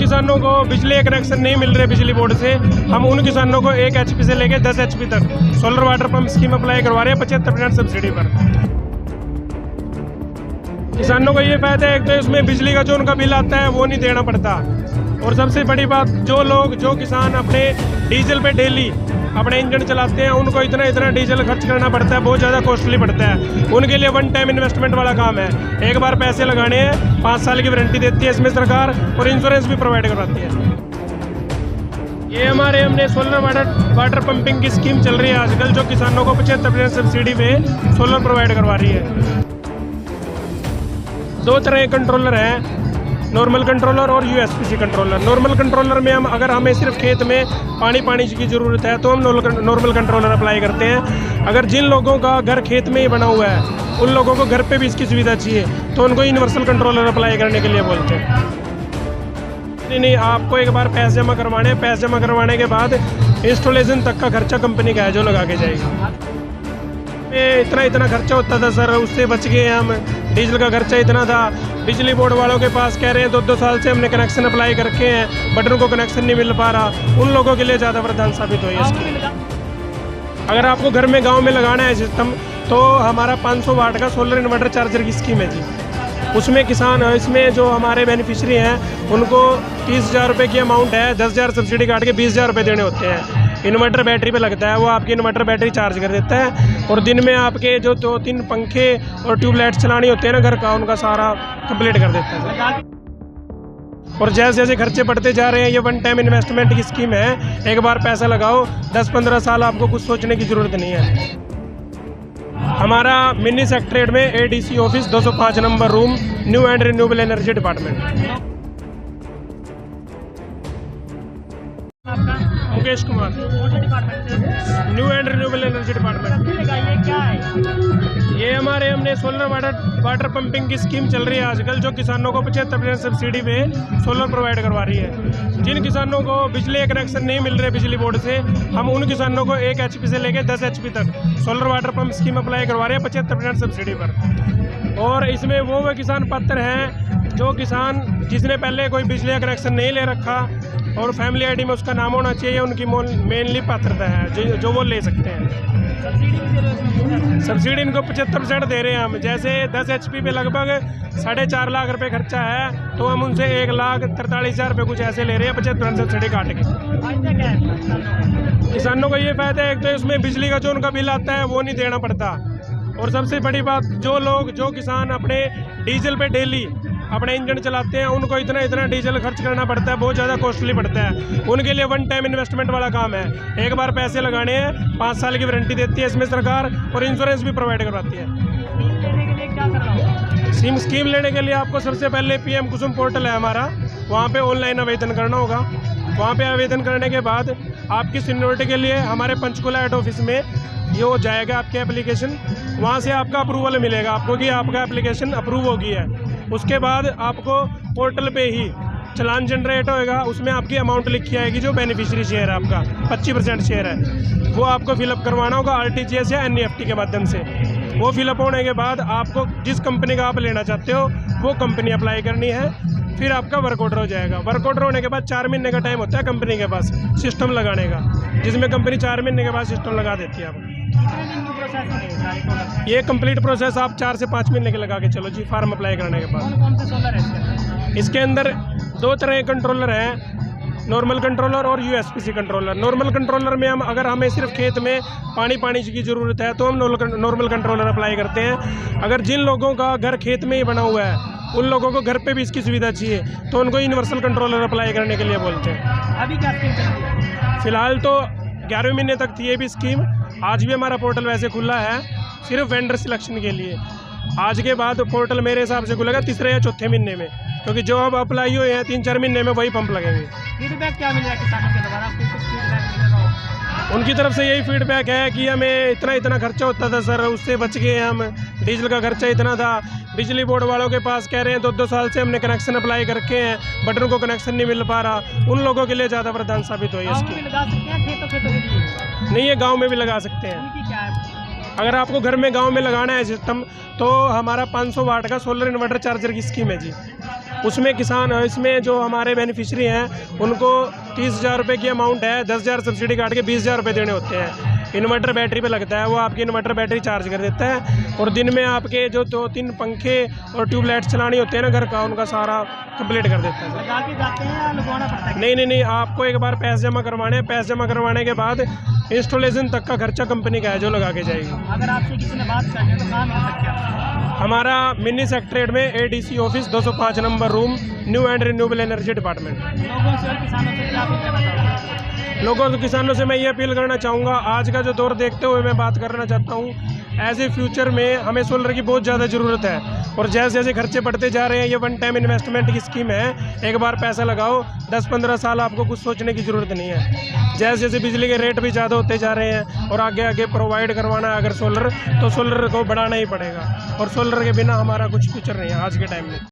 किसानों को बिजली कनेक्शन नहीं मिल रहे बिजली बोर्ड से, हम उन किसानों को 1 HP से लेकर 10 HP तक solar water pump scheme apply करवा रहे हैं 75% सब्सिडी पर। किसानों को ये फायदा है, एक तो इसमें बिजली का जो उनका बिल आता है वो नहीं देना पड़ता, और सबसे बड़ी बात जो किसान अपने डीजल पे डेली अपने इंजन चलाते हैं उनको इतना डीजल खर्च करना पड़ता है, बहुत ज़्यादा कॉस्टली पड़ता है। उनके लिए वन टाइम इन्वेस्टमेंट वाला काम है, एक बार पैसे लगाने हैं, 5 साल की वारंटी देती है इसमें सरकार, और इंश्योरेंस भी प्रोवाइड करवाती है। ये हमने सोलर वाटर पंपिंग की स्कीम चल रही है आजकल, जो किसानों को 75% सब्सिडी पे सोलर प्रोवाइड करवा रही है। 2 तरह के कंट्रोलर हैं, नॉर्मल कंट्रोलर और USPC कंट्रोलर। नॉर्मल कंट्रोलर में अगर हमें सिर्फ खेत में पानी की ज़रूरत है तो हम नॉर्मल कंट्रोलर अप्लाई करते हैं। अगर जिन लोगों का घर खेत में ही बना हुआ है उन लोगों को घर पे भी इसकी सुविधा चाहिए तो उनको यूनिवर्सल कंट्रोलर अप्लाई करने के लिए बोलते हैं। नहीं, आपको एक बार पैसे जमा करवाने हैं, पैसे जमा करवाने के बाद इंस्टॉलेशन तक का खर्चा कंपनी का है जो लगा के जाएगी। इतना खर्चा होता था सर, उससे बच गए हम। डीजल का खर्चा इतना था, बिजली बोर्ड वालों के पास कह रहे हैं 2 साल से हमने कनेक्शन अप्लाई करके हैं बट उनको कनेक्शन नहीं मिल पा रहा, उन लोगों के लिए ज़्यादा वरदान साबित हुई है इसकी। अगर आपको घर में गांव में लगाना है सिस्टम तो हमारा 500 वाट का सोलर इन्वर्टर चार्जर की स्कीम है जी। उसमें इसमें जो हमारे बेनिफिशरी हैं उनको 30,000 रुपये की अमाउंट है, 10,000 सब्सिडी काट के 20,000 रुपये देने होते हैं। इन्वर्टर बैटरी पे लगता है, वो आपकी इन्वर्टर बैटरी चार्ज कर देता है, और दिन में आपके जो 2-3 पंखे और ट्यूबलाइट चलानी होती है ना घर का, उनका सारा कंप्लीट कर देता है। और जैसे जैसे खर्चे बढ़ते जा रहे हैं, ये वन टाइम इन्वेस्टमेंट की स्कीम है, एक बार पैसा लगाओ 10-15 साल आपको कुछ सोचने की ज़रूरत नहीं है। हमारा मिनी सेक्रेटरीट में ADC office 205 number room, new and renewable energy department. Mukesh Kumar, new and renewable energy department. ये हमने सोलर वाटर पंपिंग की स्कीम चल रही है आजकल, जो किसानों को 75% सब्सिडी पे सोलर प्रोवाइड करवा रही है। जिन किसानों को बिजली कनेक्शन नहीं मिल रहे बिजली बोर्ड से, हम उन किसानों को 1 HP से लेकर 10 HP तक solar water pump scheme apply करवा रहे हैं 75% सब्सिडी पर। और इसमें वो किसान पात्र हैं जो किसान जिसने पहले कोई बिजली का कनेक्शन नहीं ले रखा और फैमिली ID में उसका नाम होना चाहिए, उनकी मेनली पात्रता है जो वो ले सकते हैं। सब्सिडी इनको 75% दे रहे हैं हम। जैसे 10 HP पे लगभग 4.5 लाख रुपए खर्चा है तो हम उनसे 1,43,000 रुपये कुछ ऐसे ले रहे हैं 75% सब्सिडी काट के। किसानों को ये फायदा है, एक तो इसमें बिजली का जो उनका बिल आता है वो नहीं देना पड़ता, और सबसे बड़ी बात जो किसान अपने डीजल पे डेली अपने इंजन चलाते हैं उनको इतना डीजल खर्च करना पड़ता है, बहुत ज़्यादा कॉस्टली पड़ता है। उनके लिए वन टाइम इन्वेस्टमेंट वाला काम है, एक बार पैसे लगाने हैं, 5 साल की वारंटी देती है इसमें सरकार, और इंश्योरेंस भी प्रोवाइड करवाती है। स्कीम लेने के लिए आपको सबसे पहले PM कुसुम पोर्टल है हमारा, वहाँ पे ऑनलाइन आवेदन करना होगा। वहाँ पे आवेदन करने के बाद आपकी सीनियरिटी के लिए हमारे पंचकुला हेड ऑफिस में ये हो जाएगा आपके एप्लीकेशन, वहाँ से आपका अप्रूवल मिलेगा आपको कि आपका एप्लीकेशन अप्रूव हो गया है। उसके बाद आपको पोर्टल पे ही चलान जनरेट होएगा, उसमें आपकी अमाउंट लिखी आएगी जो बेनिफिशियरी शेयर है आपका 25% शेयर है, वो आपको फिलअप करवाना होगा RTGS या NEFT के माध्यम से। वो फिलअप होने के बाद आपको जिस कंपनी का आप लेना चाहते हो वो कंपनी अप्लाई करनी है, फिर आपका वर्क ऑर्डर हो जाएगा। वर्क ऑर्डर होने के बाद 4 महीने का टाइम होता है कंपनी के पास सिस्टम लगाने का, जिसमें कंपनी 4 महीने के बाद सिस्टम लगा देती है आपको। ये कंप्लीट प्रोसेस आप 4 से 5 महीने के लगा के चलो जी, फार्म अप्लाई करने के बाद। कौन से सोलर है इसके अंदर 2 तरह के कंट्रोलर हैं, नॉर्मल कंट्रोलर और USPC कंट्रोलर। नॉर्मल कंट्रोलर में अगर हमें सिर्फ खेत में पानी की ज़रूरत है तो हम नॉर्मल कंट्रोलर अप्लाई करते हैं। अगर जिन लोगों का घर खेत में ही बना हुआ है उन लोगों को घर पे भी इसकी सुविधा चाहिए तो उनको यूनिवर्सल कंट्रोलर अप्लाई करने के लिए बोलते हैं। अभी क्या स्कीम चल रही है? फिलहाल तो 11वें महीने तक थी ये भी स्कीम। आज भी हमारा पोर्टल वैसे खुला है सिर्फ वेंडर सिलेक्शन के लिए। आज के बाद पोर्टल मेरे हिसाब से खुलेगा 3रे या 4थे महीने में, क्योंकि जो अब अप्लाई हुए हैं 3-4 महीने में वही पंप लगेंगे। फीडबैक क्या मिल रहा है किसानों के द्वारा? आपको कुछ फीडबैक मिलेगा? उनकी तरफ से यही फीडबैक है कि हमें इतना खर्चा होता था सर, उससे बच गए हम। डीजल का खर्चा इतना था, बिजली बोर्ड वालों के पास कह रहे हैं 2 साल से हमने कनेक्शन अप्लाई करके हैं बट उनको कनेक्शन नहीं मिल पा रहा, उन लोगों के लिए ज़्यादा वरदान साबित हुई है इसकी। लगा सकते हैं खेतों के लिए? नहीं, ये गाँव में भी लगा सकते हैं। क्या है? अगर आपको घर में गांव में लगाना है सिस्टम तो हमारा 500 वाट का सोलर इन्वर्टर चार्जर की स्कीम है जी। उसमें किसान, इसमें जो हमारे बेनिफिशरी हैं उनको 30,000 रुपये की अमाउंट है, 10,000 सब्सिडी काट के 20,000 रुपये देने होते हैं। इन्वर्टर बैटरी पे लगता है, वो आपकी इन्वर्टर बैटरी चार्ज कर देता है और दिन में आपके जो 2-3 पंखे और ट्यूबलाइट्स चलानी होती है ना घर का, उनका सारा कंप्लीट कर देता है। लगा के जाते हैं या लगवाना पड़ता है? नहीं, आपको एक बार पैसे जमा करवाने हैं, पैसे जमा करवाने के बाद इंस्टॉलेशन तक का खर्चा कंपनी का है जो लगा के जाएगी। अगर आपसे किसी ने बात करनी है तो कहाँ मिल सकते हैं? हमारा मिनी सेक्रेटरीट में ADC office 205 number room, new and renewable energy department. लोगों से और किसानों से क्या अपील करना चाहोगे? लोगों से, किसानों से मैं ये अपील करना चाहूँगा, आज का जो दौर देखते हुए मैं बात करना चाहता हूँ, एज ए फ्यूचर में हमें सोलर की बहुत ज़्यादा ज़रूरत है और जैसे जैसे खर्चे बढ़ते जा रहे हैं, ये वन टाइम इन्वेस्टमेंट की स्कीम है, एक बार पैसा लगाओ, 10-15 साल आपको कुछ सोचने की ज़रूरत नहीं है। जैसे जैसे बिजली के रेट भी ज़्यादा होते जा रहे हैं और आगे आगे प्रोवाइड करवाना है अगर सोलर, तो सोलर को बढ़ाना ही पड़ेगा और सोलर के बिना हमारा कुछ फ्यूचर नहीं है आज के टाइम में।